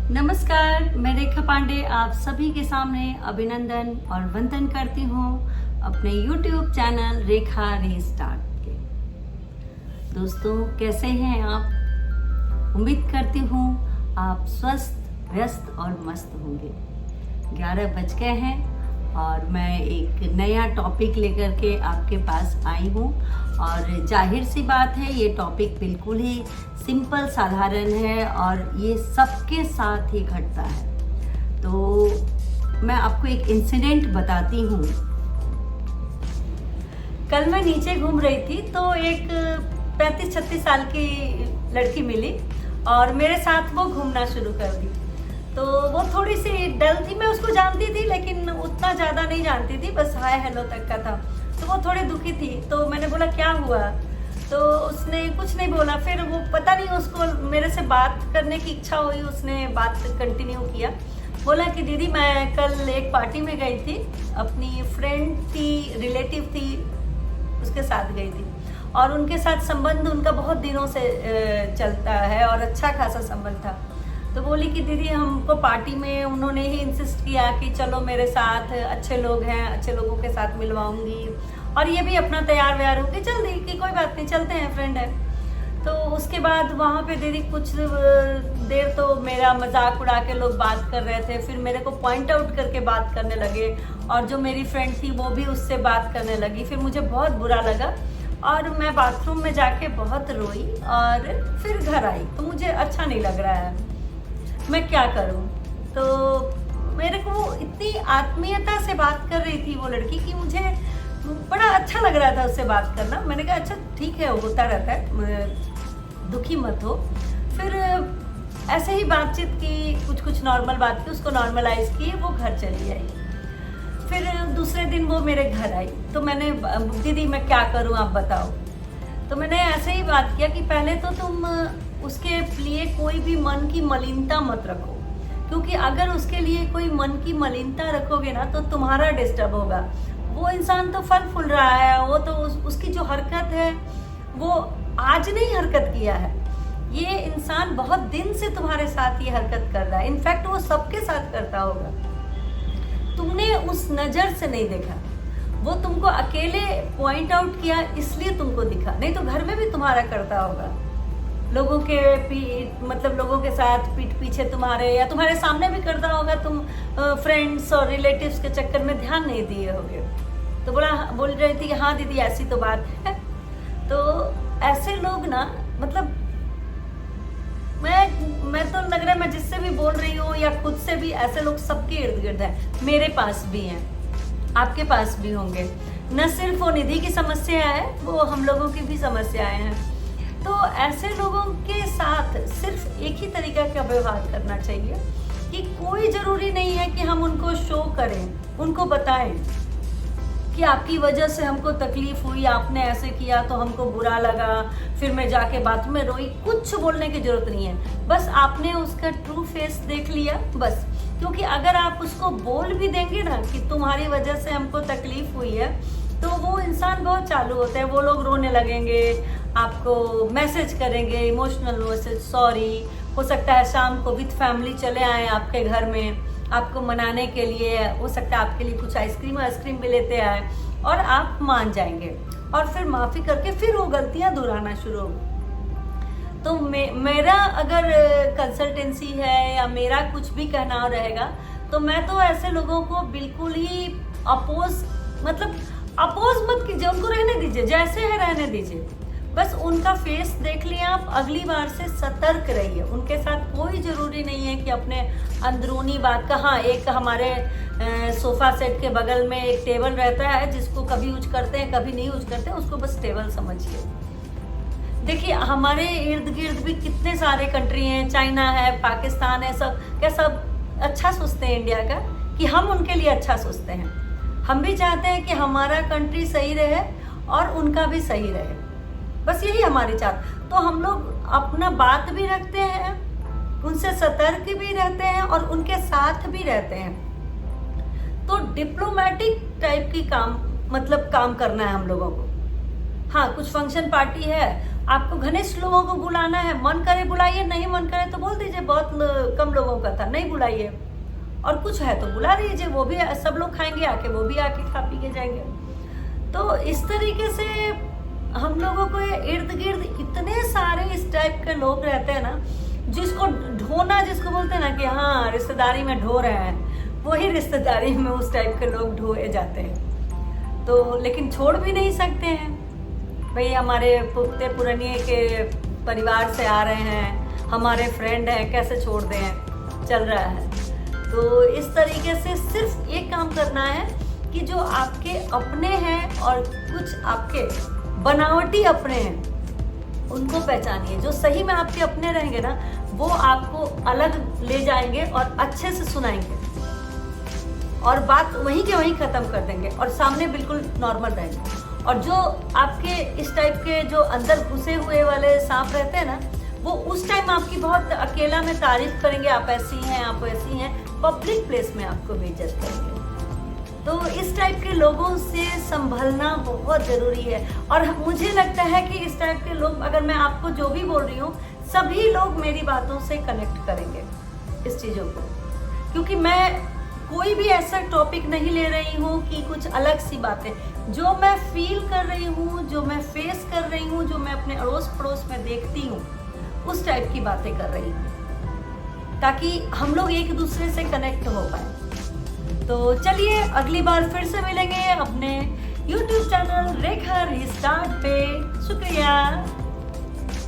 नमस्कार, मैं रेखा पांडे आप सभी के सामने अभिनंदन और वंदन करती हूँ अपने YouTube चैनल रेखा रीस्टार्ट के। दोस्तों, कैसे हैं आप? उम्मीद करती हूँ आप स्वस्थ, व्यस्त और मस्त होंगे। 11 बज गए हैं और मैं एक नया टॉपिक लेकर के आपके पास आई हूँ। और जाहिर सी बात है, ये टॉपिक बिल्कुल ही सिंपल साधारण है और ये सबके साथ ही घटता है। तो मैं आपको एक इंसिडेंट बताती हूँ। कल मैं नीचे घूम रही थी तो एक 35-36 साल की लड़की मिली और मेरे साथ वो घूमना शुरू कर दी। तो वो थोड़ी सी डल थी, मैं उसको जानती थी लेकिन उतना ज़्यादा नहीं जानती थी, बस हाय हेलो तक का था। तो वो थोड़ी दुखी थी, तो मैंने बोला क्या हुआ? तो उसने कुछ नहीं बोला। फिर वो पता नहीं उसको मेरे से बात करने की इच्छा हुई, उसने बात कंटिन्यू किया। बोला कि दीदी मैं कल एक पार्टी में गई थी, अपनी फ्रेंड थी, रिलेटिव थी, उसके साथ गई थी और उनके साथ संबंध उनका बहुत दिनों से चलता है और अच्छा खासा संबंध था। तो बोली कि दीदी हमको पार्टी में उन्होंने ही इंसिस्ट किया कि चलो मेरे साथ, अच्छे लोग हैं, अच्छे लोगों के साथ मिलवाऊंगी और ये भी अपना तैयार व्यार होके चल दी कि कोई बात नहीं, चलते हैं, फ्रेंड है। तो उसके बाद वहाँ पे दीदी कुछ देर तो मेरा मजाक उड़ा के लोग बात कर रहे थे, फिर मेरे को पॉइंट आउट करके बात करने लगे और जो मेरी फ्रेंड थी वो भी उससे बात करने लगी। फिर मुझे बहुत बुरा लगा और मैं बाथरूम में जाके बहुत रोई और फिर घर आई। तो मुझे अच्छा नहीं लग रहा है, मैं क्या करूं? तो मेरे को इतनी आत्मीयता से बात कर रही थी वो लड़की कि मुझे बड़ा अच्छा लग रहा था उससे बात करना। मैंने कहा अच्छा ठीक है, होता रहता है, दुखी मत हो। फिर ऐसे ही बातचीत की, कुछ नॉर्मल बात की, उसको नॉर्मलाइज की, वो घर चली आई। फिर दूसरे दिन वो मेरे घर आई तो मैंने, दीदी मैं क्या करूं आप बताओ। तो मैंने ऐसे ही बात किया कि पहले तो तुम उसके लिए कोई भी मन की मलिनता मत रखो, क्योंकि अगर उसके लिए कोई मन की मलिनता रखोगे ना तो तुम्हारा डिस्टर्ब होगा। वो इंसान तो फल फूल रहा है, वो तो उसकी जो हरकत है वो आज नहीं हरकत किया है, ये इंसान बहुत दिन से तुम्हारे साथ ये हरकत कर रहा है। इनफैक्ट वो सबके साथ करता होगा, तुमने उस नजर से नहीं देखा। वो तुमको अकेले पॉइंट आउट किया इसलिए तुमको दिखा, नहीं तो घर में भी तुम्हारा करता होगा। लोगों के लोगों के साथ पीठ पीछे तुम्हारे या तुम्हारे सामने भी करता होगा। तुम फ्रेंड्स और रिलेटिव्स के चक्कर में ध्यान नहीं दिए होगे। तो बोल रही थी कि हाँ दीदी ऐसी तो बात है। तो ऐसे लोग ना, मतलब मैं तो लग रहा है मैं जिससे भी बोल रही हूँ या खुद से भी, ऐसे लोग सबके इर्द गिर्द हैं। मेरे पास भी हैं, आपके पास भी होंगे। न सिर्फ वो निधि की समस्या है, वो हम लोगों की भी समस्याएं हैं। तो ऐसे लोगों के साथ सिर्फ एक ही तरीका का व्यवहार करना चाहिए कि कोई जरूरी नहीं है कि हम उनको शो करें, उनको बताएं कि आपकी वजह से हमको तकलीफ हुई, आपने ऐसे किया तो हमको बुरा लगा, फिर मैं जाके बाथरूम में रोई। कुछ बोलने की जरूरत नहीं है, बस आपने उसका ट्रू फेस देख लिया बस। क्योंकि अगर आप उसको बोल भी देंगे ना कि तुम्हारी वजह से हमको तकलीफ हुई है, तो वो इंसान बहुत चालू होते हैं। वो लोग रोने लगेंगे, आपको मैसेज करेंगे, इमोशनल मैसेज, सॉरी। हो सकता है शाम को विद फैमिली चले आए आपके घर में, आपको मनाने के लिए। हो सकता है आपके लिए कुछ आइसक्रीम भी लेते आए और आप मान जाएंगे और फिर माफ़ी करके फिर वो गलतियां दोहराना शुरू हो। तो मेरा अगर कंसल्टेंसी है या मेरा कुछ भी कहना रहेगा तो मैं तो ऐसे लोगों को बिल्कुल ही अपोज मत कीजिए, उनको रहने दीजिए, जैसे है रहने दीजिए। बस उनका फेस देख लिया आप, अगली बार से सतर्क रहिए। उनके साथ कोई ज़रूरी नहीं है कि अपने अंदरूनी बात का। हाँ, एक हमारे सोफ़ा सेट के बगल में एक टेबल रहता है जिसको कभी यूज करते हैं कभी नहीं यूज करते हैं, उसको बस टेबल समझिए। देखिए हमारे इर्द गिर्द भी कितने सारे कंट्री हैं, चाइना है, पाकिस्तान है, सब अच्छा सोचते हैं इंडिया का, कि हम उनके लिए अच्छा सोचते हैं। हम भी चाहते हैं कि हमारा कंट्री सही रहे और उनका भी सही रहे, बस यही हमारी चाहत। तो हम लोग अपना बात भी रखते हैं, उनसे सतर्क भी रहते हैं और उनके साथ भी रहते हैं। तो डिप्लोमेटिक टाइप की काम करना है हम लोगों को। हाँ, कुछ फंक्शन पार्टी है आपको घनिष्ठ लोगों को बुलाना है, मन करे बुलाइए, नहीं मन करे तो बोल दीजिए बहुत कम लोगों का था, नहीं बुलाइए। और कुछ है तो बुला दीजिए, वो भी सब लोग खाएंगे आके, वो भी आके खा पी के जाएंगे। तो इस तरीके से हम लोगों को इर्द गिर्द इतने सारे इस टाइप के लोग रहते हैं ना, जिसको ढोना, जिसको बोलते हैं ना कि हाँ रिश्तेदारी में ढो रहे हैं, वही रिश्तेदारी में उस टाइप के लोग ढोए जाते हैं। तो लेकिन छोड़ भी नहीं सकते हैं भाई, हमारे पुख्ते पुरानिए के परिवार से आ रहे हैं, हमारे फ्रेंड हैं, कैसे छोड़ दें, चल रहा है। तो इस तरीके से सिर्फ एक काम करना है कि जो आपके अपने हैं और कुछ आपके बनावटी अपने हैं, उनको पहचानिए। जो सही में आपके अपने रहेंगे ना, वो आपको अलग ले जाएंगे और अच्छे से सुनाएंगे और बात वहीं के वहीं खत्म कर देंगे और सामने बिल्कुल नॉर्मल रहेंगे। और जो आपके इस टाइप के जो अंदर घुसे हुए वाले सांप रहते हैं ना, वो उस टाइम आपकी बहुत अकेला में तारीफ करेंगे, आप ऐसी हैं, आप वैसी हैं, पब्लिक प्लेस में आपको बेइज्जत करेंगे। तो इस टाइप के लोगों से संभलना बहुत ज़रूरी है। और मुझे लगता है कि इस टाइप के लोग, अगर मैं आपको जो भी बोल रही हूँ, सभी लोग मेरी बातों से कनेक्ट करेंगे इस चीज़ों को, क्योंकि मैं कोई भी ऐसा टॉपिक नहीं ले रही हूँ कि कुछ अलग सी बातें, जो मैं फील कर रही हूँ, जो मैं फेस कर रही हूँ, जो मैं अपने अड़ोस पड़ोस में देखती हूँ, उस टाइप की बातें कर रही हूँ, ताकि हम लोग एक दूसरे से कनेक्ट हो पाए। तो चलिए अगली बार फिर से मिलेंगे अपने YouTube चैनल रेखा रिस्टार्ट पे। शुक्रिया।